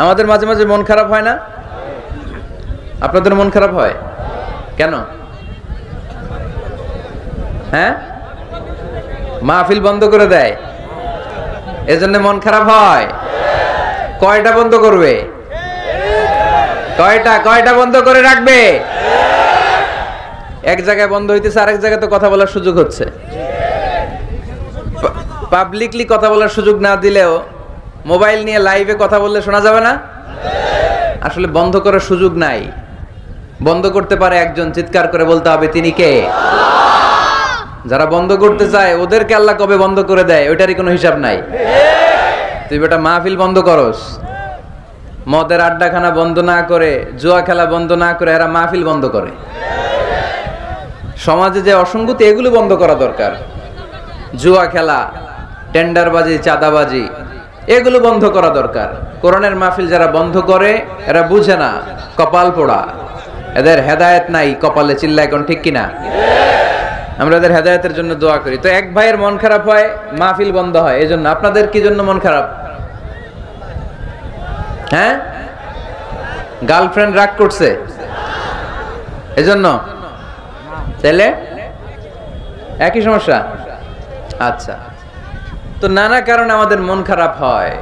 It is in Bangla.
আমাদের মাঝে মাঝে মন খারাপ হয় না? আপনাদের মন খারাপ হয় কেন? হ্যাঁ, মাহফিল বন্ধ করে দেয় এজন্য মন খারাপ হয়। কয়টা বন্ধ করবে? কয়টা বন্ধ করে রাখবে? এক জায়গায় বন্ধ হইতেছে, আরেক জায়গায় তো কথা বলার সুযোগ হচ্ছে। পাবলিকলি কথা বলার সুযোগ না দিলেও মোবাইল নিয়ে লাইভে কথা বললে শোনা যাবে না? আসলে বন্ধ করার সুযোগ নাই। বন্ধ করতে পারে একজন, চিৎকার করে বলতে হবে তিনি কে? যারা বন্ধ করতে চায় ওদেরকে আল্লাহ কবে বন্ধ করে দেয় ওইটারই কোনো হিসাব নাই। তুই বেটা মাহফিল বন্ধ করস, মদের আড্ডাখানা বন্ধ না করে, জুয়া খেলা বন্ধ না করে এরা মাহফিল বন্ধ করে। সমাজে যে অসঙ্গতি এগুলো বন্ধ করা দরকার। জুয়া খেলা, টেন্ডারবাজি, চাঁদাবাজি এগুলো বন্ধ করা দরকার। কোরআনের মাহফিল যারা বন্ধ করে এরা বুঝে না, কপাল পোড়া, এদের হেদায়েত নাই কপালে। চিল্লায় কোন ঠিক কিনা? আমরা এদের হেদায়েতের জন্য দোয়া করি। তো এক ভাইয়ের মন খারাপ হয়, মাহফিল বন্ধ হয়, এই জন্য। আপনাদের কি জন্য মন খারাপ? হ্যাঁ, গার্লফ্রেন্ড রাগ করছে এজন্য? তাহলে একই সমস্যা। আচ্ছা, তো নানা কারণে আমাদের মন খারাপ হয়।